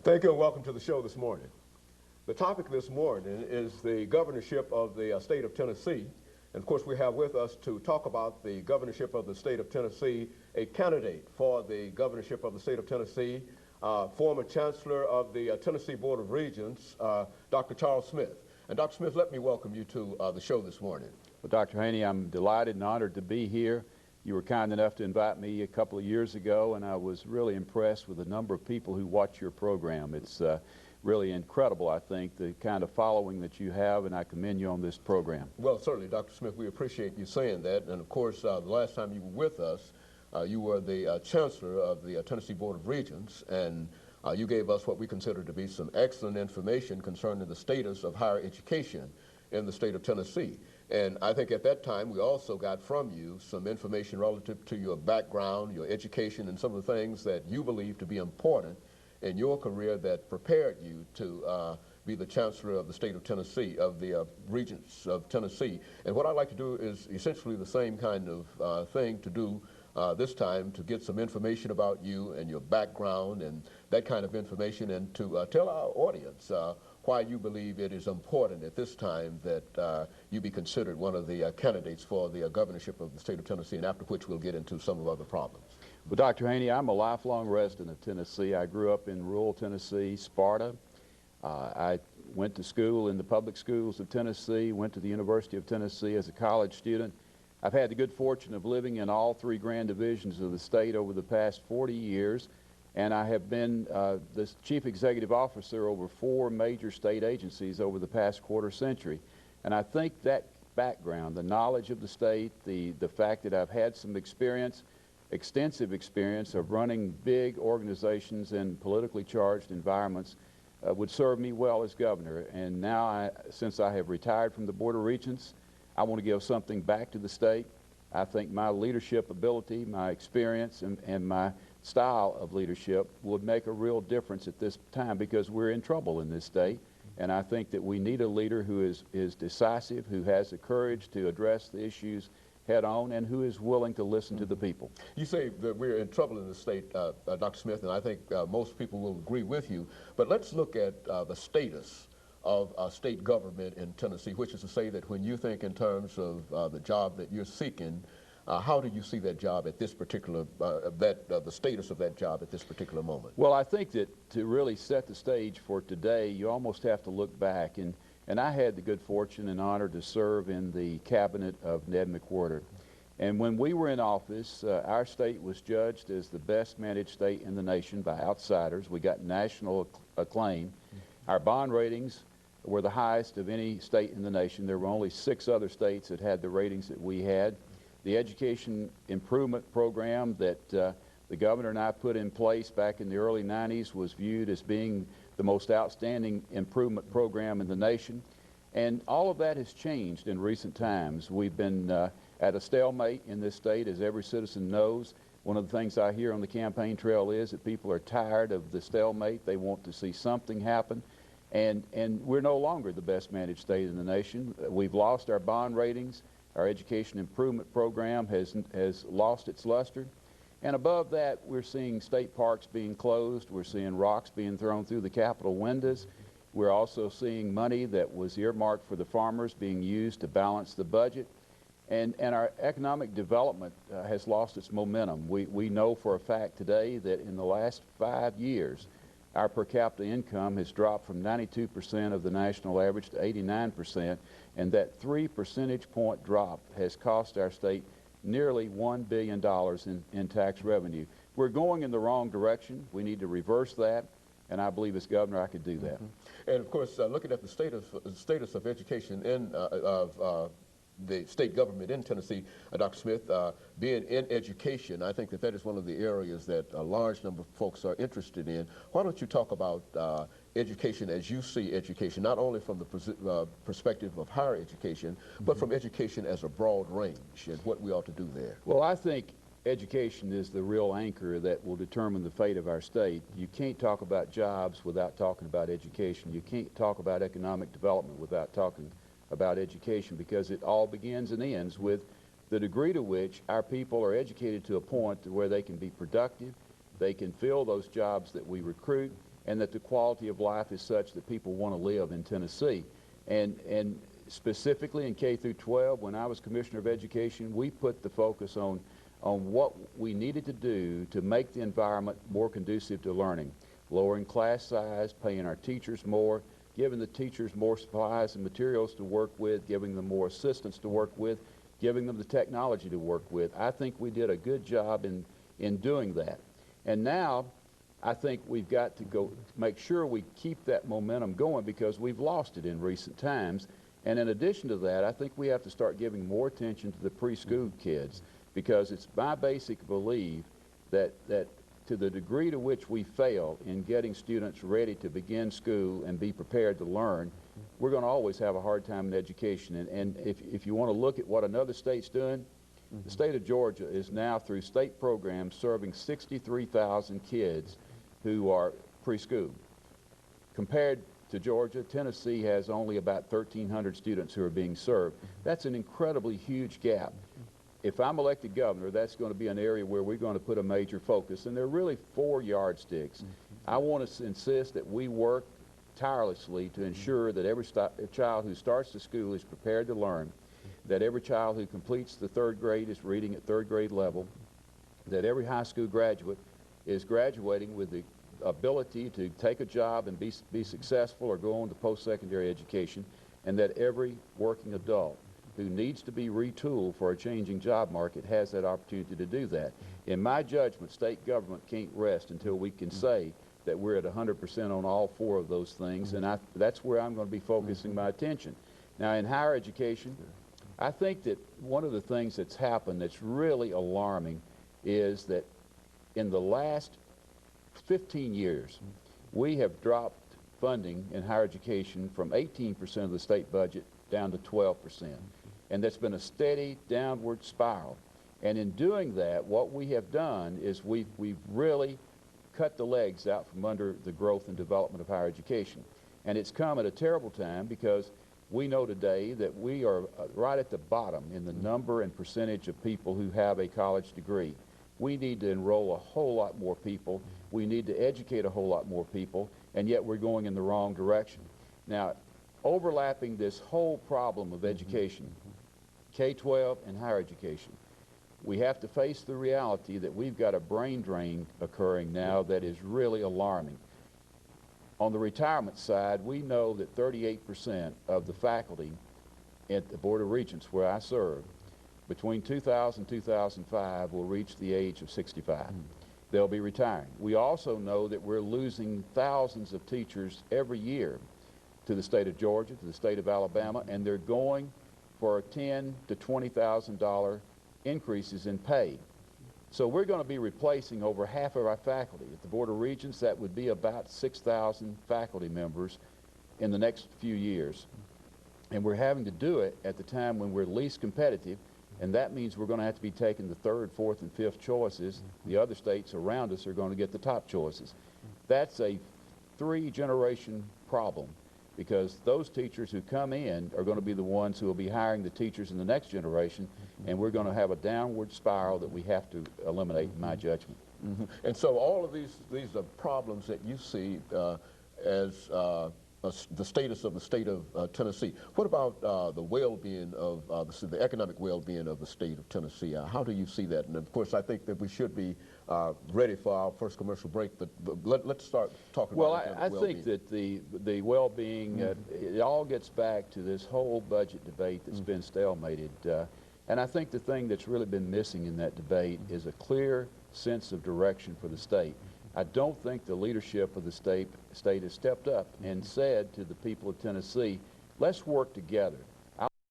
Thank you and welcome to the show this morning. The topic this morning is the governorship of the state of Tennessee. And of course, we have with us to talk about the governorship of the state of Tennessee, a candidate for the governorship of the state of Tennessee, former Chancellor of the Tennessee Board of Regents, Dr. Charles Smith. And Dr. Smith, let me welcome you to the show this morning. Well, Dr. Haney, I'm delighted and honored to be here. You were kind enough to invite me a couple of years ago, and I was really impressed with the number of people who watch your program. It's really incredible, I think, the kind of following that you have, and I commend you on this program. Well, certainly, Dr. Smith, we appreciate you saying that. And of course, the last time you were with us, you were the Chancellor of the Tennessee Board of Regents, and you gave us what we consider to be some excellent information concerning the status of higher education in the state of Tennessee. And I think at that time we also got from you some information relative to your background, your education, and some of the things that you believe to be important in your career that prepared you to be the Chancellor of the state of Tennessee, of the Regents of Tennessee. And what I'd like to do is essentially the same kind of thing to do this time, to get some information about you and your background and that kind of information, and to tell our audience why you believe it is important at this time that you be considered one of the candidates for the governorship of the state of Tennessee, and after which we'll get into some of the other problems. Well, Dr. Haney, I'm a lifelong resident of Tennessee. I grew up in rural Tennessee, Sparta. I went to school in the public schools of Tennessee, went to the University of Tennessee as a college student. I've had the good fortune of living in all three grand divisions of the state over the past 40 years, and I have been the chief executive officer over 4 major state agencies over the past quarter century. And I think that background, the knowledge of the state, the fact that I've had some experience, extensive experience of running big organizations in politically charged environments would serve me well as governor. And now, since I have retired from the Board of Regents, I want to give something back to the state. I think my leadership ability, my experience, and my style of leadership would make a real difference at this time, because we're in trouble in this state. And I think that we need a leader who is decisive, who has the courage to address the issues head on, and who is willing to listen to the people. You say that we're in trouble in the state, Dr. Smith, and I think most people will agree with you. But let's look at the status of state government in Tennessee, which is to say that when you think in terms of the job that you're seeking, how do you see that job at this particular, the status of that job at this particular moment? Well, I think that to really set the stage for today, you almost have to look back. And I had the good fortune and honor to serve in the cabinet of Ned McWhorter. And when we were in office, our state was judged as the best managed state in the nation by outsiders. We got national acclaim. Our bond ratings were the highest of any state in the nation. There were only 6 other states that had the ratings that we had. The education improvement program that the governor and I put in place back in the early 90s was viewed as being the most outstanding improvement program in the nation. And all of that has changed in recent times. We've been at a stalemate in this state, as every citizen knows. One of the things I hear on the campaign trail is that people are tired of the stalemate. They want to see something happen. And we're no longer the best managed state in the nation. We've lost our bond ratings. Our education improvement program has lost its luster. And above that, we're seeing state parks being closed. We're seeing rocks being thrown through the Capitol windows. We're also seeing money that was earmarked for the farmers being used to balance the budget. And our economic development has lost its momentum. We know for a fact today that in the last 5 years, our per capita income has dropped from 92% of the national average to 89%, and that 3 percentage point drop has cost our state nearly $1 billion in tax revenue. We're going in the wrong direction. We need to reverse that, and I believe as governor I could do that. And of course, looking at the status of education in the state government in Tennessee, Dr. Smith, being in education, I think that is one of the areas that a large number of folks are interested in. Why don't you talk about education as you see education, not only from the perspective of higher education, but from education as a broad range, and what we ought to do there? Well, I think education is the real anchor that will determine the fate of our state. You can't talk about jobs without talking about education. You can't talk about economic development without talking about education, because it all begins and ends with the degree to which our people are educated to a point where they can be productive, they can fill those jobs that we recruit, and that the quality of life is such that people want to live in Tennessee. And specifically in K through 12, when I was Commissioner of Education, we put the focus on what we needed to do to make the environment more conducive to learning, lowering class size, paying our teachers more, giving the teachers more supplies and materials to work with, giving them more assistance to work with, giving them the technology to work with. I think we did a good job in doing that. And now I think we've got to go make sure we keep that momentum going, because we've lost it in recent times. And in addition to that, I think we have to start giving more attention to the preschool kids, because it's my basic belief that to the degree to which we fail in getting students ready to begin school and be prepared to learn, we're going to always have a hard time in education. And if you want to look at what another state's doing, the state of Georgia is now, through state programs, serving 63,000 kids who are preschool. Compared to Georgia, Tennessee has only about 1,300 students who are being served. That's an incredibly huge gap. If I'm elected governor, that's going to be an area where we're going to put a major focus, and there are really 4 yardsticks. I want to insist that we work tirelessly to ensure that every child who starts the school is prepared to learn, that every child who completes the 3rd grade is reading at 3rd grade level, that every high school graduate is graduating with the ability to take a job and be successful or go on to post-secondary education, and that every working adult who needs to be retooled for a changing job market has that opportunity to do that. In my judgment, state government can't rest until we can say that we're at 100% on all 4 of those things, and that's where I'm going to be focusing my attention. Now, in higher education, I think that one of the things that's happened that's really alarming is that in the last 15 years, we have dropped funding in higher education from 18% of the state budget down to 12%. And that's been a steady downward spiral. And in doing that, what we have done is we've really cut the legs out from under the growth and development of higher education. And it's come at a terrible time, because we know today that we are right at the bottom in the number and percentage of people who have a college degree. We need to enroll a whole lot more people. We need to educate a whole lot more people, and yet we're going in the wrong direction. Now, overlapping this whole problem of education, K-12 and higher education, we have to face the reality that we've got a brain drain occurring now that is really alarming. On the retirement side, we know that 38% of the faculty at the Board of Regents, where I serve, between 2000 and 2005 will reach the age of 65. They'll be retiring. We also know that we're losing thousands of teachers every year to the state of Georgia, to the state of Alabama, and they're going for $10,000 to $20,000 increases in pay. So we're going to be replacing over half of our faculty. At the Board of Regents, that would be about 6,000 faculty members in the next few years. And we're having to do it at the time when we're least competitive, and that means we're going to have to be taking the 3rd, 4th, and 5th choices. The other states around us are going to get the top choices. That's a 3-generation problem, because those teachers who come in are going to be the ones who will be hiring the teachers in the next generation, and we're going to have a downward spiral that we have to eliminate, in my judgment. And so all of these are problems that you see as the status of the state of Tennessee. What about the well-being of the economic well-being of the state of Tennessee? How do you see that? And of course, I think that we should be ready for our first commercial break, but let's start talking about I think that the well-being, it all gets back to this whole budget debate that's been stalemated. And I think the thing that's really been missing in that debate is a clear sense of direction for the state. I don't think the leadership of the state has stepped up and said to the people of Tennessee, let's work together